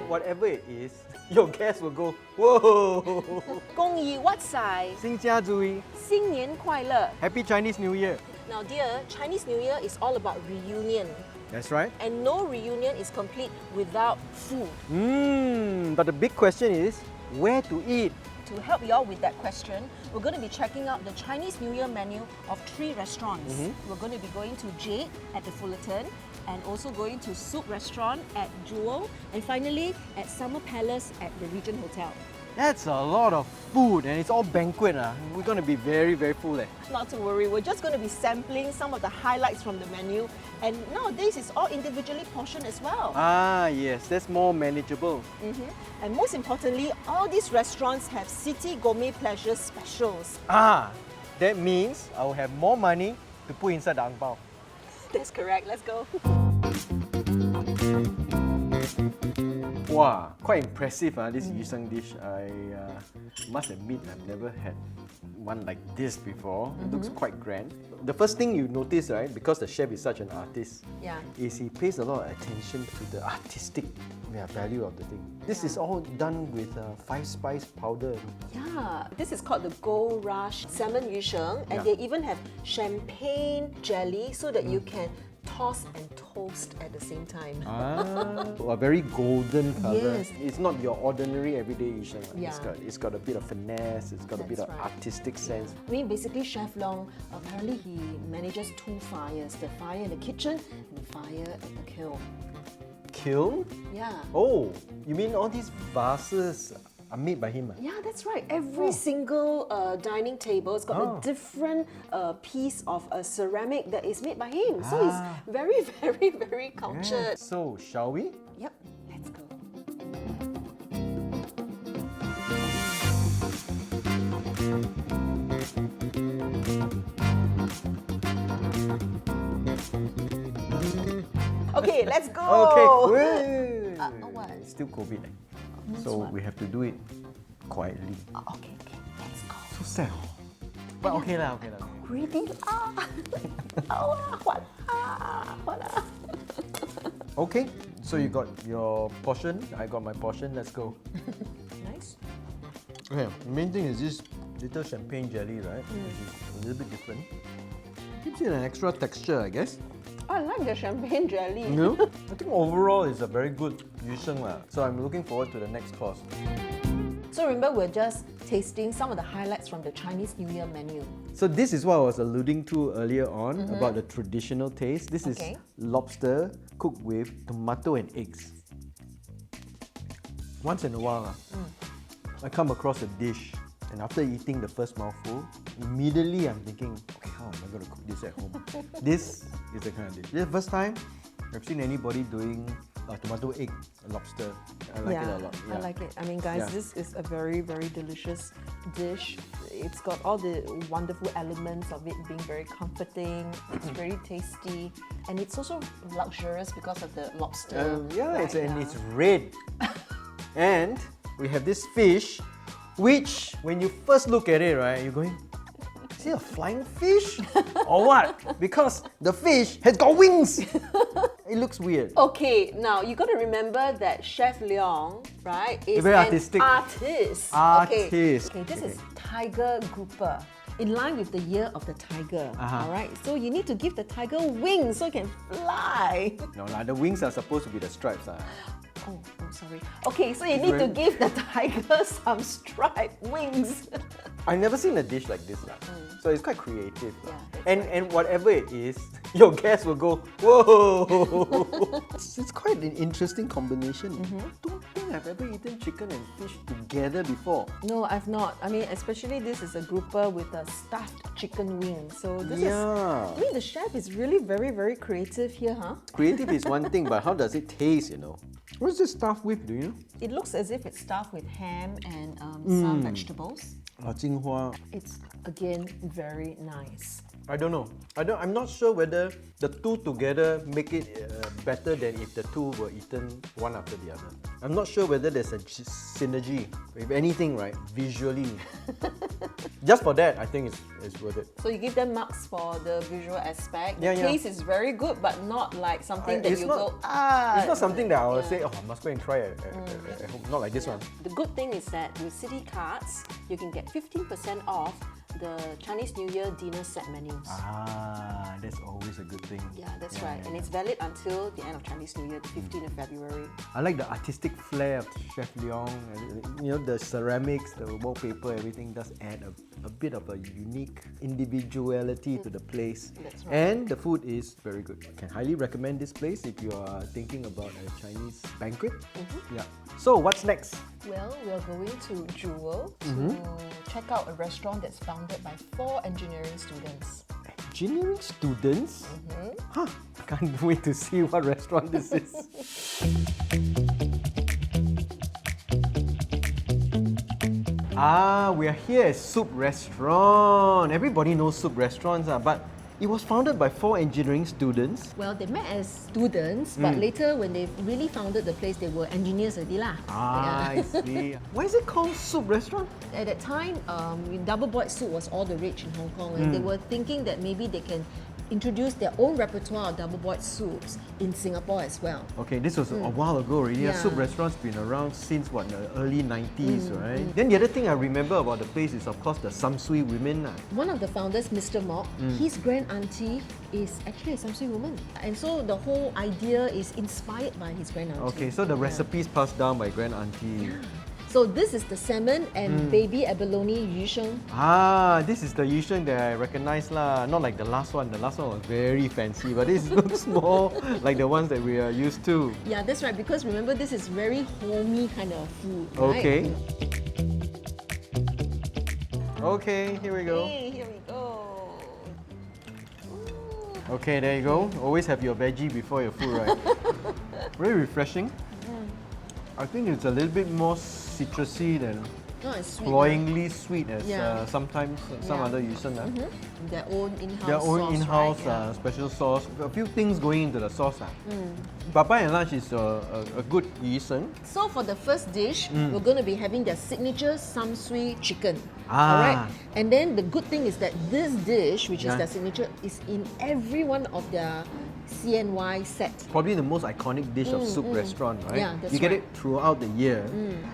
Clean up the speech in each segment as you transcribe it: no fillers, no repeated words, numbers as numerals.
whatever it is, your guests will go, whoa! 恭喜發財，新家注意，新年快樂。 Happy Chinese New Year. Now, dear, Chinese New Year is all about reunion, That's right. and no reunion is complete without food. But the big question is, where to eat? To help you all with that question, we're going to be checking out the Chinese New Year menu of 3 restaurants. We're going to be going to Jade at the Fullerton, and also going to Soup Restaurant at Jewel, and finally at Summer Palace at the Regent Hotel. That's a lot of food, and it's all banquet. We're going to be very, very full. Not to worry, we're just going to be sampling some of the highlights from the menu, and nowadays it's all individually portioned as well. Ah, yes, that's more manageable. And most importantly, all these restaurants have Citi Gourmet Pleasures specials. Ah, that means I will have more money to put inside the ang pao. That's correct, let's go. Wow, quite impressive, this yu sheng dish. I must admit I've never had one like this before. It looks quite grand. The first thing you notice, right, because the chef is such an artist, Yeah. is he pays a lot of attention to the artistic value of the thing. This is all done with 5-spice powder. Yeah, this is called the Gold Rush Salmon Yu Sheng, and they even have champagne jelly so that you can toss and toast at the same time. A very golden color. Yes. It's not your ordinary everyday yu sheng. Yeah. It's got a bit of finesse, it's got a bit That's of right. artistic sense. I mean, basically, Chef Leong, apparently he manages 2 fires, the fire in the kitchen and the fire at the kiln. Kiln? Yeah. Oh, you mean all these vases are made by him? Yeah, that's right. Every single dining table has got a different piece of ceramic that is made by him. So he's very, very, very cultured. So, shall we? Yep, let's go. Okay, let's go. Okay. What? It's still COVID. Means So what? we have to do it quietly. Okay, let's go. So sad. But okay lah. Greedy what? Okay, so you got your portion, I got my portion, let's go. Nice. Okay, the main thing is this little champagne jelly, right? Which is a little bit different. Gives it an extra texture, I guess. I like the champagne jelly. You know? I think overall it's a very good yu sheng lah. So I'm looking forward to the next course. So remember, we're just tasting some of the highlights from the Chinese New Year menu. So this is what I was alluding to earlier on about the traditional taste. This is lobster cooked with tomato and eggs. Once in a while, I come across a dish, and after eating the first mouthful, immediately I'm thinking, okay, how am I going to cook this at home? This is the kind of dish. This is the first time I've seen anybody doing tomato egg lobster. I like it a lot. I like it. I mean, guys, this is a very, very delicious dish. It's got all the wonderful elements of it being very comforting. It's very tasty, and it's also luxurious because of the lobster. It's red. And we have this fish, which when you first look at it, right, you're going, is it a flying fish? Or what? Because the fish has got wings. It looks weird. Okay, now you got to remember that Chef Leong, right, is Very an artistic. artist. Artist. Okay, this is tiger grouper. In line with the year of the tiger, all right? So you need to give the tiger wings so it can fly. No, the wings are supposed to be the stripes. Oh, sorry. Okay, so you need to give the tiger some striped wings. I've never seen a dish like this. So it's quite creative. Yeah, and whatever it is, your guests will go, whoa! It's quite an interesting combination. I don't think I've ever eaten chicken and fish together before. No, I've not. I mean, especially this is a grouper with a stuffed chicken wing. So this is, I mean, the chef is really very, very creative here, huh? Creative is one thing, but how does it taste, you know? What's this stuffed with, do you know? It looks as if it's stuffed with ham and some vegetables. Jinghua. It's, again, very nice. I don't know. I'm not sure whether the two together make it better than if the two were eaten one after the other. I'm not sure whether there's a synergy. If anything, right, visually. Just for that, I think it's worth it. So you give them marks for the visual aspect. The Yeah, yeah. taste is very good, but not like something that It's you not- go, It's not something that I would Yeah. say, oh, I must go and try it at home. Not like this one. The good thing is that with Citi cards, you can get 15% off the Chinese New Year dinner set menus. Ah, that's always a good thing. Yeah, that's right. And it's valid until the end of Chinese New Year, the 15th of February. I like the artistic flair of Chef Leong. You know, the ceramics, the wallpaper, everything does add a bit of a unique individuality to the place. That's right. And the food is very good. I can highly recommend this place if you are thinking about a Chinese banquet. Yeah. So what's next? Well, we are going to Jewel to check out a restaurant that's founded by 4 engineering students. Engineering students? Huh. I can't wait to see what restaurant this is. Ah, we are here at Soup Restaurant. Everybody knows Soup Restaurants, but it was founded by 4 engineering students. Well, they met as students, but later when they really founded the place, they were engineers already lah. Ah, I see. Why is it called Soup Restaurant? At that time, double boiled soup was all the rage in Hong Kong, and they were thinking that maybe they can introduce their own repertoire of double boiled soups in Singapore as well. Okay, this was a while ago already. Yeah. Soup Restaurant's been around since what, the early 90s, right? Then the other thing I remember about the place is, of course, the Samsui women. One of the founders, Mr. Mok, his grand auntie is actually a Samsui woman. And so the whole idea is inspired by his grand auntie. Okay, so the recipes passed down by grand auntie. So this is the salmon and baby abalone yusheng. Ah, this is the yusheng that I recognize lah. Not like the last one. The last one was very fancy, but this looks more like the ones that we are used to. Yeah, that's right, because remember this is very homey kind of food, right? Okay. Okay, here we go. Hey, here we go. Okay, there you go. Always have your veggie before your food, right? Very refreshing. I think it's a little bit more citrusy than No, it's sweet. cloyingly sweet as Yeah. sometimes some Yeah. other yusheng. Their own in-house Their own sauce, in-house right? special sauce. A few things going into the sauce. But by and large, it's a good yusheng. So for the first dish, we're going to be having their signature samsui chicken. Ah. Alright? And then the good thing is that this dish, which is Yeah. their signature, is in every one of their CNY set. Probably the most iconic dish of Soup Restaurant, right? Yeah, that's you get right. it throughout the year.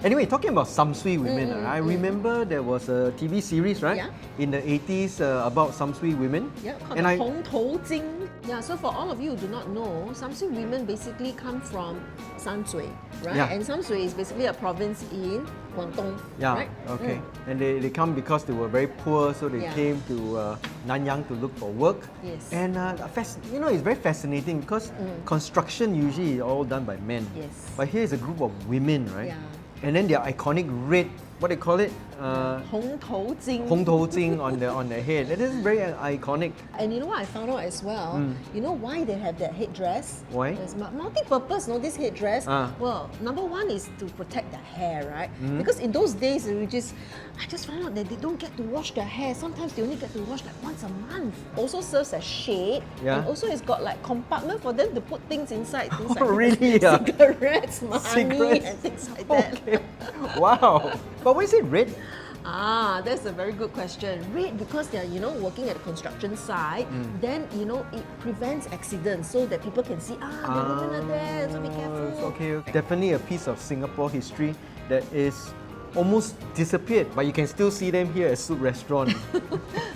Anyway, talking about Samsui women, I remember there was a TV series, right? Yeah. In the 80s about Samsui women. Yeah, called and the I, Hong Tou Jing. Yeah, so for all of you who do not know, Samsui women basically come from Sansui, right? Yeah. And Samsui is basically a province in Guangdong, yeah, right? okay. And they come because they were very poor, so they Yeah. came to Nanyang to look for work. Yes. And it's very fascinating because construction usually is all done by men. Yes. But here is a group of women, right? Yeah. And then their iconic red, what do they call it? Hong Tou Jing. Hong Tou Jing on the head. That is very iconic. And you know what I found out as well? You know why they have that headdress? Why? It's multi-purpose, this headdress. Ah. Well, number one is to protect the hair, right? Because in those days, I just found out that they don't get to wash their hair. Sometimes they only get to wash like once a month. Also serves as shade. Yeah. And also it's got like compartment for them to put things inside. Things Oh, like really? Yeah. cigarettes, money, Cigarettes. and things like that. Okay. Wow. But why is it red? Ah, that's a very good question. Red because they're, working at a construction site, then, it prevents accidents so that people can see, the women are there, so be careful. It's okay. Definitely a piece of Singapore history that is almost disappeared, but you can still see them here at Soup Restaurant.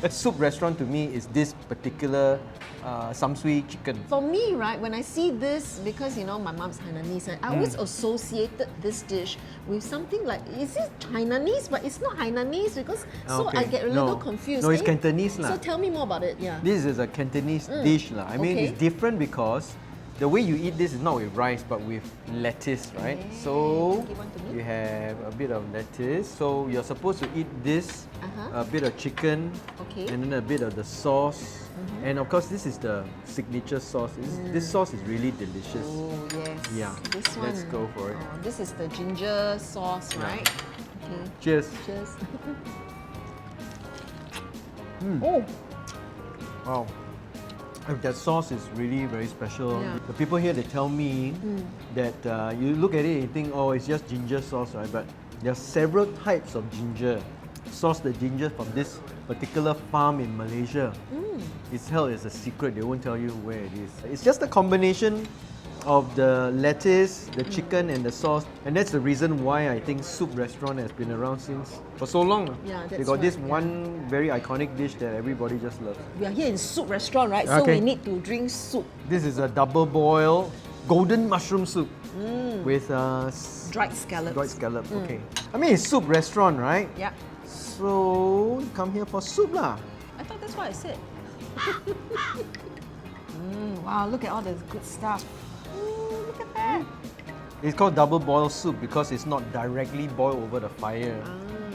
A Soup Restaurant to me is this particular Samsui chicken. For me, right, when I see this, because my mom's Hainanese, I always associated this dish with something like, is it Hainanese? But it's not Hainanese because so Okay. I get a No. little confused. No, it's Can you- Cantonese lah. So tell me more about it. Yeah. This is a Cantonese dish lah. I mean, Okay. it's different because the way you eat this is not with rice but with lettuce, right? So Give one to me. you have a bit of lettuce. So you're supposed to eat this, a bit of chicken, Okay. and then a bit of the sauce. And of course, this is the signature sauce. This sauce is really delicious. Oh, yes. Yeah. This one. Let's go for it. Oh, this is the ginger sauce, right? Okay. Cheers. Cheers. Oh, Wow. That sauce is really very special. Yeah. The people here, they tell me that you look at it and you think, oh, it's just ginger sauce, right? But there are several types of ginger. source the ginger from this particular farm in Malaysia. It's held as a secret, they won't tell you where it is. It's just a combination of the lettuce, the chicken and the sauce, and that's the reason why I think Soup Restaurant has been around for so long. Yeah, they that's got this right, one very iconic dish that everybody just loves. We are here in Soup Restaurant, right? So Okay. we need to drink soup. This is a double boil golden mushroom soup with Dried scallops. dried scallop. Okay. I mean, it's Soup Restaurant, right? Yeah. So you come here for soup lah. I thought that's what I said. Wow, look at all the good stuff. Look at that. It's called double boil soup because it's not directly boiled over the fire.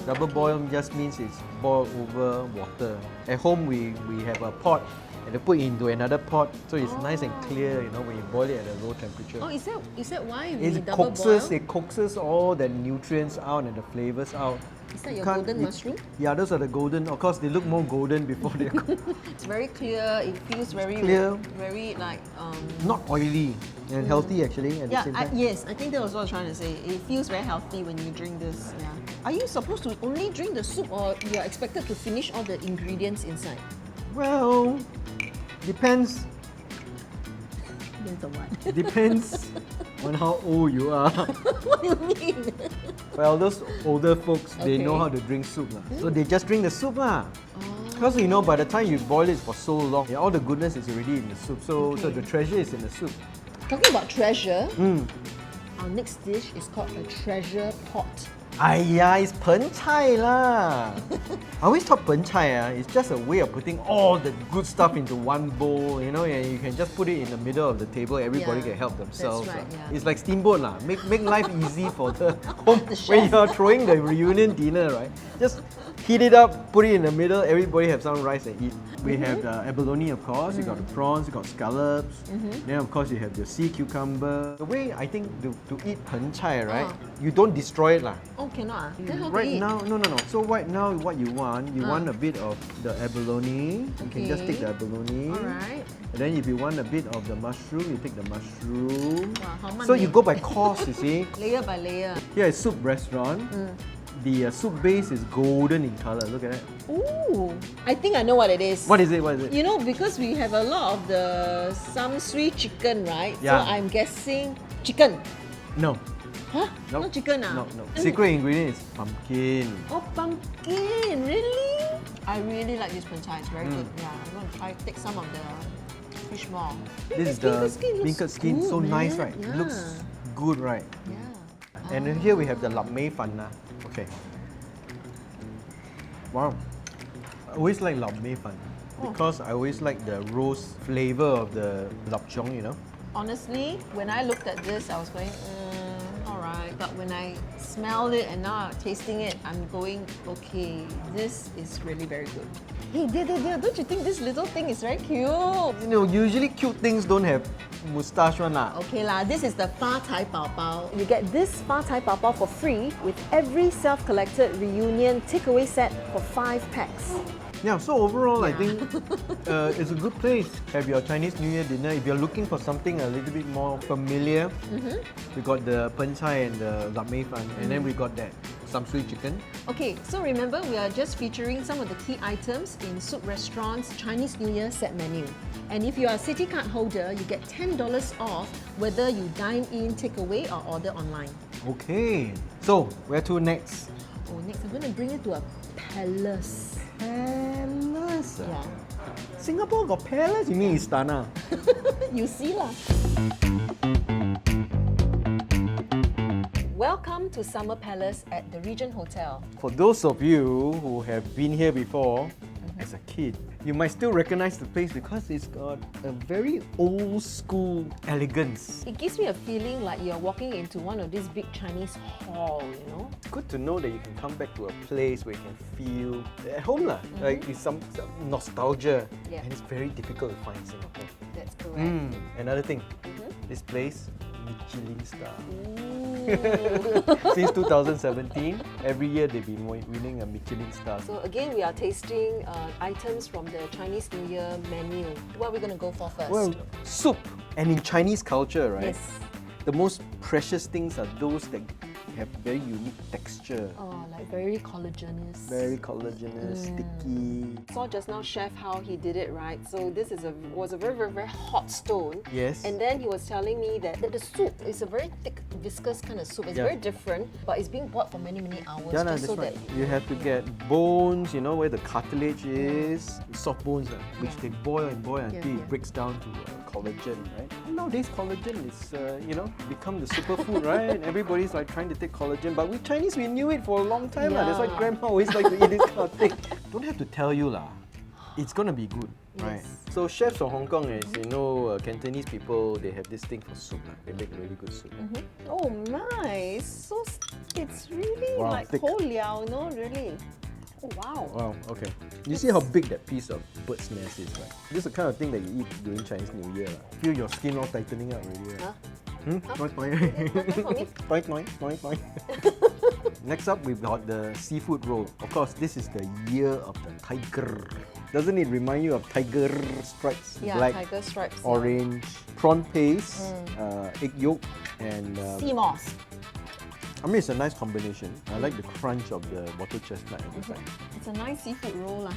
Double boil just means it's boiled over water. At home we have a pot and they put it into another pot so it's nice and clear, you know, when you boil it at a low temperature. Oh, is that why we It double boil? coaxes all the nutrients out and the flavors out. Is that your Can't- golden mushroom? Yeah, those are the golden. Of course, they look more golden before they're cooked. It's very clear. It feels very clear. very like Not oily and healthy actually at the same time. yes, I think that was what I was trying to say. It feels very healthy when you drink this. Yeah. Are you supposed to only drink the soup or you are expected to finish all the ingredients inside? Well, depends. Depends on what? Depends on how old you are. What do you mean? Well, those older folks, they know Okay. how to drink soup. So they just drink the soup. Because you know, by the time you boil it for so long, all the goodness is already in the soup. So the treasure is in the soup. Talking about treasure, our next dish is called a treasure pot. Aiya, it's pen chai lah. I always thought pen chai it's just a way of putting all the good stuff into one bowl, you know, and you can just put it in the middle of the table. Everybody Yeah, can help themselves. that's right, yeah. It's like steamboat lah. Make life easy for the home The when chef. you're throwing the reunion dinner, right? Just heat it up, put it in the middle. Everybody have some rice and eat. We have the abalone, of course. You got the prawns, you got scallops. Then of course you have your sea cucumber. The way I think to eat pen chai, right? You don't destroy it lah. Oh, cannot. Then how to Right eat? now, no. So right now, what you want a bit of the abalone. You can just take the abalone. Alright. And then if you want a bit of the mushroom, you take the mushroom. Wow, how So many? you go by course, you see. Layer by layer. Here is Soup Restaurant. The soup base is golden in color. Look at that. Ooh, I think I know what it is. What is it? What is it? You know, because we have a lot of the samsui chicken, right? Yeah. So I'm guessing chicken. No. Huh? Nope. Not chicken ah? No. Secret ingredient is pumpkin. Oh, pumpkin, really? I really like this pen chai, it's very good. Yeah, I'm going to try take some of the fish maw. This is the beancurd skin. So nice, right? It looks good, right? Yeah. And then here we have the lap mei fan. Okay. Wow. I always like lap mei fan because I always like the roast flavor of the lap chong, you know. Honestly, when I looked at this, I was going, alright. But when I smelled it and now tasting it, I'm going, okay, this is really very good. Hey, dear, don't you think this little thing is very cute? You know, usually cute things don't have moustache one lah. Okay lah, this is the Fa Cai Pao Pao. You get this Fa Cai Pao Pao for free with every self-collected reunion takeaway set for 5 packs. Yeah, so overall, I think it's a good place. Have your Chinese New Year dinner. If you're looking for something a little bit more familiar, we got the pen chai and the lap mei fan, and then we got that samsui chicken. Okay, so remember we are just featuring some of the key items in Soup Restaurant's Chinese New Year set menu. And if you are a Citi card holder, you get $10 off whether you dine in, take away or order online. Okay, so where to next? Oh, next I'm going to bring you to a palace. Palace. Yeah. Singapore got palace? You mean Istana? You see lah. Welcome to Summer Palace at the Regent Hotel. For those of you who have been here before, as a kid, you might still recognize the place because it's got a very old school elegance. It gives me a feeling like you're walking into one of these big Chinese hall, you know? It's good to know that you can come back to a place where you can feel at home lah. Like it's some nostalgia, Yeah. and it's very difficult to find in Singapore. That's correct. Another thing, this place, Michelin-star. Ooh. Since 2017, every year they've been winning a Michelin-star. So again, we are tasting items from the Chinese New Year menu. What are we going to go for first? Well, soup. And in Chinese culture, right? Yes. The most precious things are those that have very unique texture. Oh, like very collagenous. Very collagenous, sticky. Saw just now Chef how he did it, right? So this is was a very, very, very hot stone. Yes. And then he was telling me that the soup is a very thick, viscous kind of soup. It's very different, but it's being boiled for many, many hours. Yeah, no, just that's so right. that You have to get bones, you know, where the cartilage is, soft bones, which they boil and boil until it breaks down to collagen, right? Nowadays, collagen is, you know, become the superfood, right? Everybody's like trying to take collagen, but we Chinese, we knew it for a long time. That's why Grandma always like to eat this kind of thing. Don't have to tell you lah. It's gonna be good, right? So chefs of Hong Kong, as you know, Cantonese people, they have this thing for soup. They make really good soup. Oh my, so it's really like thick. whole liao, no? Really. Oh wow. Wow, okay. You see how big that piece of bird's nest is, right? This is the kind of thing that you eat during Chinese New Year. Feel your skin all tightening up already, right? Toing, toing. Next up, we've got the seafood roll. Of course, this is the year of the tiger. Doesn't it remind you of tiger stripes? Yeah, Black, tiger stripes. orange, prawn paste, egg yolk, and Sea moss. I mean, it's a nice combination. I like the crunch of the water chestnut at the side. It's a nice seafood roll lah.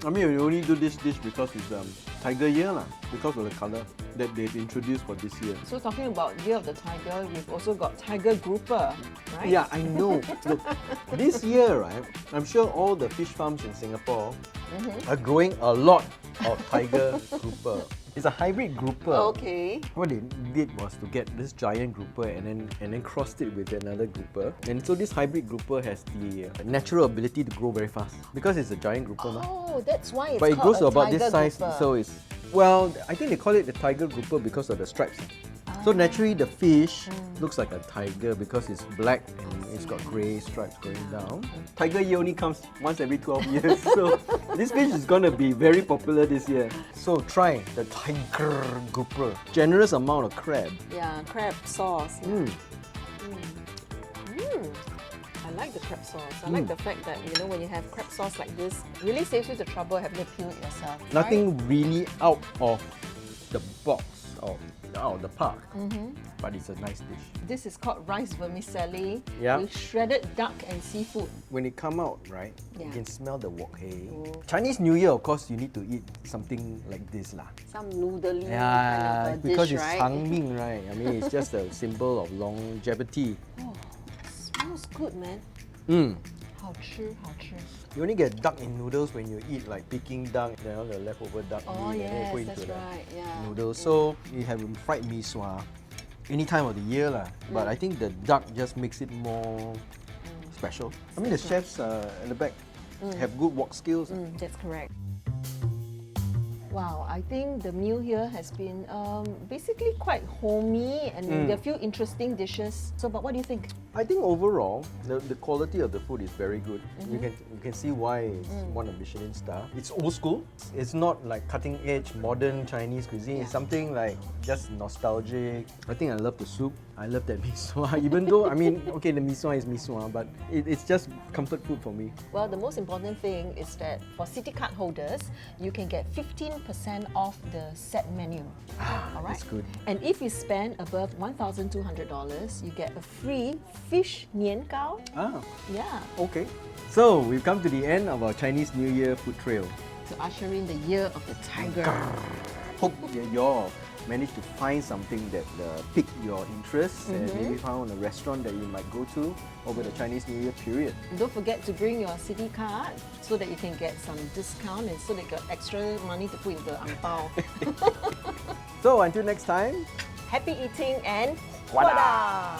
I mean, we only do this dish because it's tiger year lah, because of the color that they've introduced for this year. So talking about Year of the Tiger, we've also got tiger grouper, right? Yeah, I know. Look, this year, right, I'm sure all the fish farms in Singapore are growing a lot of tiger grouper. It's a hybrid grouper. Okay. What they did was to get this giant grouper and then crossed it with another grouper. And so this hybrid grouper has the natural ability to grow very fast because it's a giant grouper. Oh, that's why it's But it called grows to a about this tiger size, grouper. so it's, well, I think they call it the tiger grouper because of the stripes. So naturally the fish looks like a tiger because it's black and it's got grey stripes going down. Tiger year only comes once every 12 years, so this fish is going to be very popular this year. So try the tiger grouper. Generous amount of crab. Yeah, crab sauce. Yeah. I like the crab sauce. I like the fact that, you know, when you have crab sauce like this, it really saves you the trouble of having to peel it yourself. Nothing really out of the box or out of the park, but it's a nice dish. This is called rice vermicelli Yeah. with shredded duck and seafood. When it come out, right, you Yeah. can smell the wok hei. Chinese New Year, of course, you need to eat something like this lah. Some noodly Yeah, kind of a because dish, it's right? Changming, right? I mean, it's just a symbol of longevity. Oh, smells good, man. 好吃，好吃。 You only get duck in noodles when you eat like Peking duck, you know, the leftover duck Oh meat, and then yes, put into that's the right. Yeah. noodles. So you have fried mee sua any time of the year lah. But I think the duck just makes it more special. I mean, the chefs at the back have good wok skills. That's correct. Wow, I think the meal here has been basically quite homey and there are a few interesting dishes. So, but what do you think? I think overall, the quality of the food is very good. You can see why it's won a Michelin-star. It's old school. It's not like cutting edge modern Chinese cuisine. It's something like just nostalgic. I think I love the soup. I love that mee sua. Even though, I mean, okay, the mee sua is mee sua, but it's just comfort food for me. Well, the most important thing is that for Citi card holders, you can get 15% off the set menu. All right? That's good. And if you spend above $1,200, you get a free fish nian gao. Ah, Yeah, okay. So we've come to the end of our Chinese New Year food trail. to usher in the Year of the Tiger. Hope that you all managed to find something that piqued your interest and maybe found a restaurant that you might go to over the Chinese New Year period. And don't forget to bring your Citi card so that you can get some discount and so that you got extra money to put in the ang pao. So until next time, Happy eating and Wada! wada!